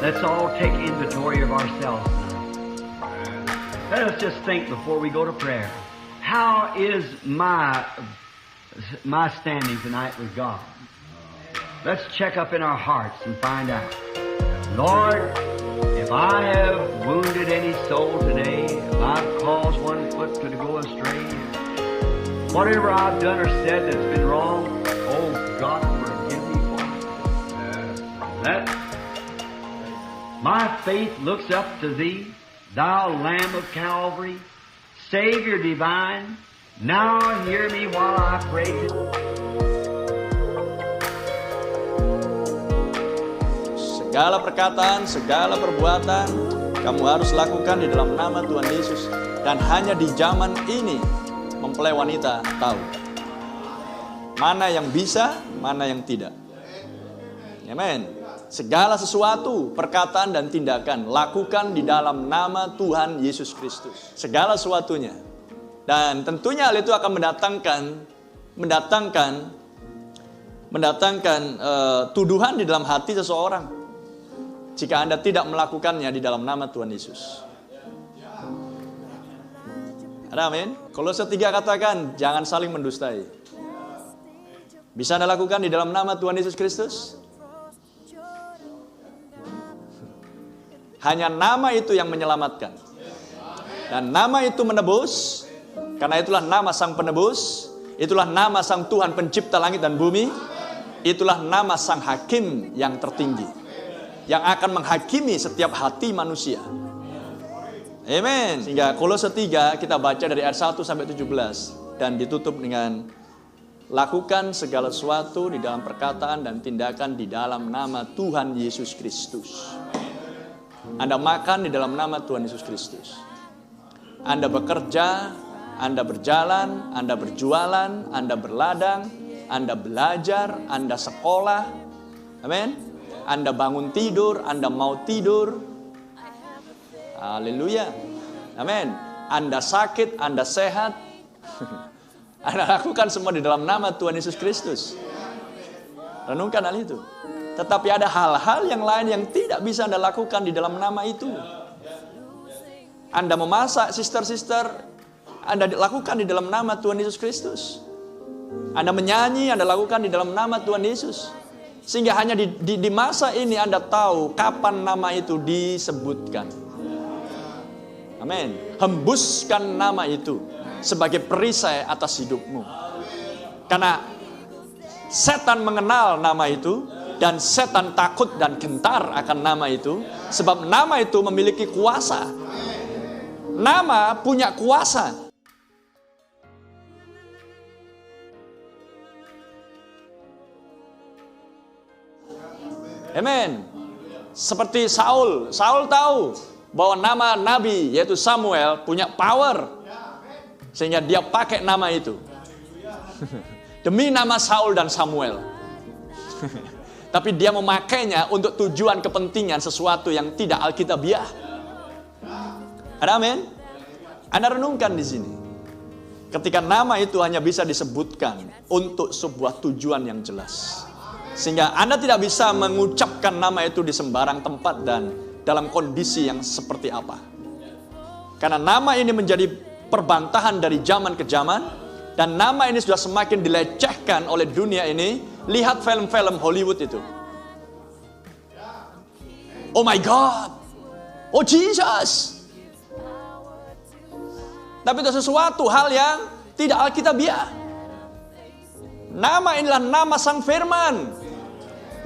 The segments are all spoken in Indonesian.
Let's all take inventory of ourselves. Let us just think before we go to prayer. How is my standing tonight with God? Let's check up in our hearts and find out. Lord, if I have wounded any soul today, if I've caused one foot to go astray, whatever I've done or said that's been wrong, oh God, forgive me for it. My faith looks up to Thee, Thou Lamb of Calvary, Savior divine. Now hear me while I pray. Segala perkataan, segala perbuatan kamu harus lakukan di dalam nama Tuhan Yesus. Dan hanya di zaman ini mempelai wanita tahu mana yang bisa, mana yang tidak. Amin. Segala sesuatu, perkataan dan tindakan lakukan di dalam nama Tuhan Yesus Kristus. Segala sesuatunya. Dan tentunya hal itu akan mendatangkan tuduhan di dalam hati seseorang jika Anda tidak melakukannya di dalam nama Tuhan Yesus. Ada amin? Kolose 3 katakan, jangan saling mendustai. Bisa Anda lakukan di dalam nama Tuhan Yesus Kristus? Hanya nama itu yang menyelamatkan. Dan nama itu menebus. Karena itulah nama Sang Penebus. Itulah nama Sang Tuhan Pencipta langit dan bumi. Itulah nama Sang Hakim yang tertinggi, yang akan menghakimi setiap hati manusia. Amin. Sehingga Kolose 3 kita baca dari ayat 1 sampai 17. Dan ditutup dengan, lakukan segala sesuatu di dalam perkataan dan tindakan di dalam nama Tuhan Yesus Kristus. Anda makan di dalam nama Tuhan Yesus Kristus. Anda bekerja, Anda berjalan, Anda berjualan, Anda berladang, Anda belajar, Anda sekolah. Amin. Anda bangun tidur, Anda mau tidur. Haleluya. Amin. Anda sakit, Anda sehat. Anda lakukan semua di dalam nama Tuhan Yesus Kristus. Renungkan hal itu. Tetapi ada hal-hal yang lain yang tidak bisa Anda lakukan di dalam nama itu. Anda memasak, sister-sister, Anda lakukan di dalam nama Tuhan Yesus Kristus. Anda menyanyi, Anda lakukan di dalam nama Tuhan Yesus. Sehingga hanya di masa ini Anda tahu kapan nama itu disebutkan. Amin. Hembuskan nama itu sebagai perisai atas hidupmu. Karena setan mengenal nama itu. Dan setan takut dan gentar akan nama itu. Sebab nama itu memiliki kuasa. Nama punya kuasa. Amin. Seperti Saul. Saul tahu bahwa nama Nabi yaitu Samuel punya power. Sehingga dia pakai nama itu. Demi nama Saul dan Samuel. Tapi dia memakainya untuk tujuan kepentingan sesuatu yang tidak alkitabiah. Ada amin? Anda renungkan di sini. Ketika nama itu hanya bisa disebutkan untuk sebuah tujuan yang jelas. Sehingga Anda tidak bisa mengucapkan nama itu di sembarang tempat dan dalam kondisi yang seperti apa. Karena nama ini menjadi perbantahan dari zaman ke zaman. Dan nama ini sudah semakin dilecehkan oleh dunia ini. Lihat film-film Hollywood itu. Oh my God. Oh Jesus. Tapi itu sesuatu hal yang tidak alkitabiah. Nama inilah nama Sang Firman.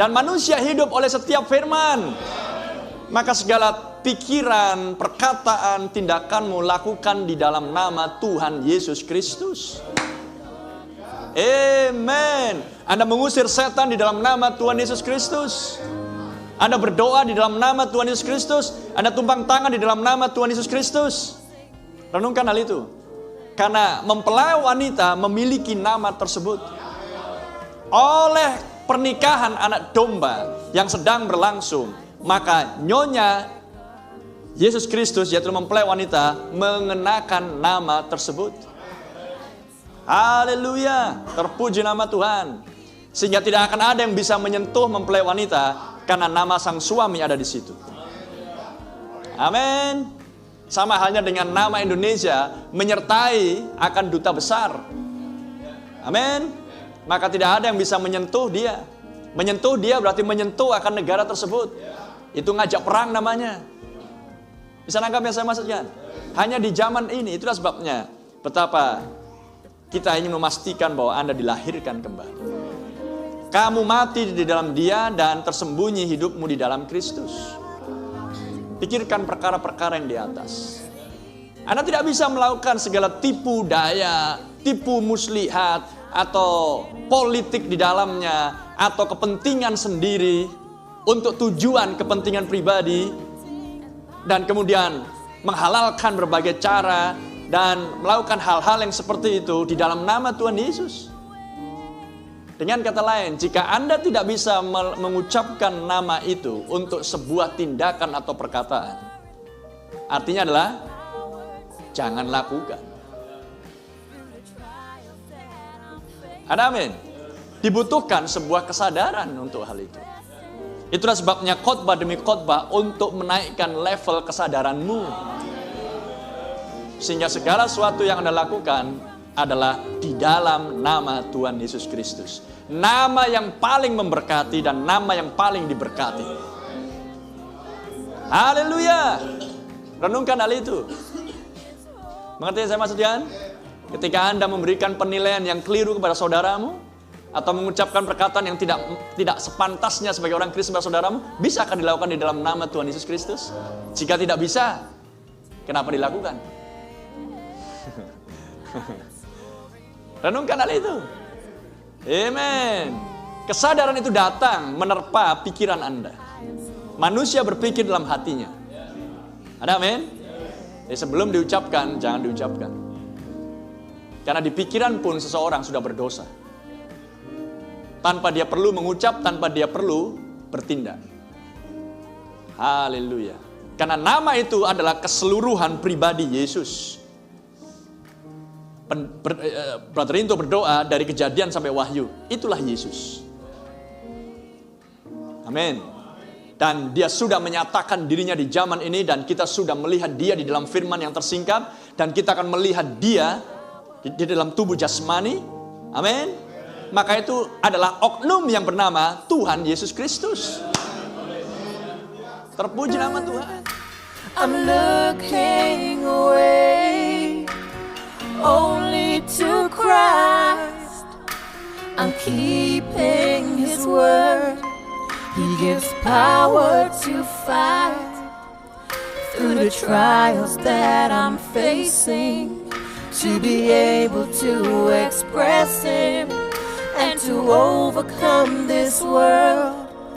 Dan manusia hidup oleh setiap firman. Maka segala pikiran, perkataan, tindakanmu lakukan di dalam nama Tuhan Yesus Kristus. Amen. Anda mengusir setan di dalam nama Tuhan Yesus Kristus. Anda berdoa di dalam nama Tuhan Yesus Kristus. Anda tumpang tangan di dalam nama Tuhan Yesus Kristus. Renungkan hal itu. Karena mempelai wanita memiliki nama tersebut. Oleh pernikahan anak domba yang sedang berlangsung, maka nyonya Yesus Kristus yaitu mempelai wanita mengenakan nama tersebut. Haleluya, terpuji nama Tuhan. Sehingga tidak akan ada yang bisa menyentuh mempelai wanita karena nama sang suami ada di situ. Amin. Sama halnya dengan nama Indonesia menyertai akan duta besar. Amin. Maka tidak ada yang bisa menyentuh dia. Menyentuh dia berarti menyentuh akan negara tersebut. Itu ngajak perang namanya. Bisa nangkap yang saya maksudkan? Hanya di zaman ini, itulah sebabnya betapa kita ingin memastikan bahwa Anda dilahirkan kembali. Kamu mati di dalam Dia dan tersembunyi hidupmu di dalam Kristus. Pikirkan perkara-perkara yang di atas. Anda tidak bisa melakukan segala tipu daya, tipu muslihat, atau politik di dalamnya, atau kepentingan sendiri untuk tujuan kepentingan pribadi, dan kemudian menghalalkan berbagai cara dan melakukan hal-hal yang seperti itu di dalam nama Tuhan Yesus. Dengan kata lain, jika Anda tidak bisa mengucapkan nama itu untuk sebuah tindakan atau perkataan, artinya adalah jangan lakukan. Ada amin. Dibutuhkan sebuah kesadaran untuk hal itu. Itulah sebabnya khotbah demi khotbah untuk menaikkan level kesadaranmu. Sehingga segala sesuatu yang Anda lakukan adalah di dalam nama Tuhan Yesus Kristus. Nama yang paling memberkati dan nama yang paling diberkati. Haleluya. Renungkan hal itu. Mengerti yang saya maksudkan? Ketika Anda memberikan penilaian yang keliru kepada saudaramu, atau mengucapkan perkataan yang tidak sepantasnya sebagai orang Kristen pada saudaramu, bisa akan dilakukan di dalam nama Tuhan Yesus Kristus? Jika tidak bisa, kenapa dilakukan? Renungkan hal itu. Amen. Kesadaran itu datang menerpa pikiran Anda. Manusia berpikir dalam hatinya. Ada amin? Jadi sebelum diucapkan, jangan diucapkan. Karena di pikiran pun seseorang sudah berdosa. Tanpa dia perlu mengucap, tanpa dia perlu bertindak. Haleluya. Karena nama itu adalah keseluruhan pribadi Yesus. Brother Rinto berdoa dari Kejadian sampai Wahyu. Itulah Yesus. Amin. Dan dia sudah menyatakan dirinya di zaman ini, dan kita sudah melihat dia di dalam firman yang tersingkap, dan kita akan melihat dia di dalam tubuh jasmani. Amin. Maka itu adalah oknum yang bernama Tuhan Yesus Kristus. Terpuji nama Tuhan. I'm looking away only to Christ. I'm keeping His word. He gives power to fight through the trials that I'm facing, to be able to express Him and to overcome this world.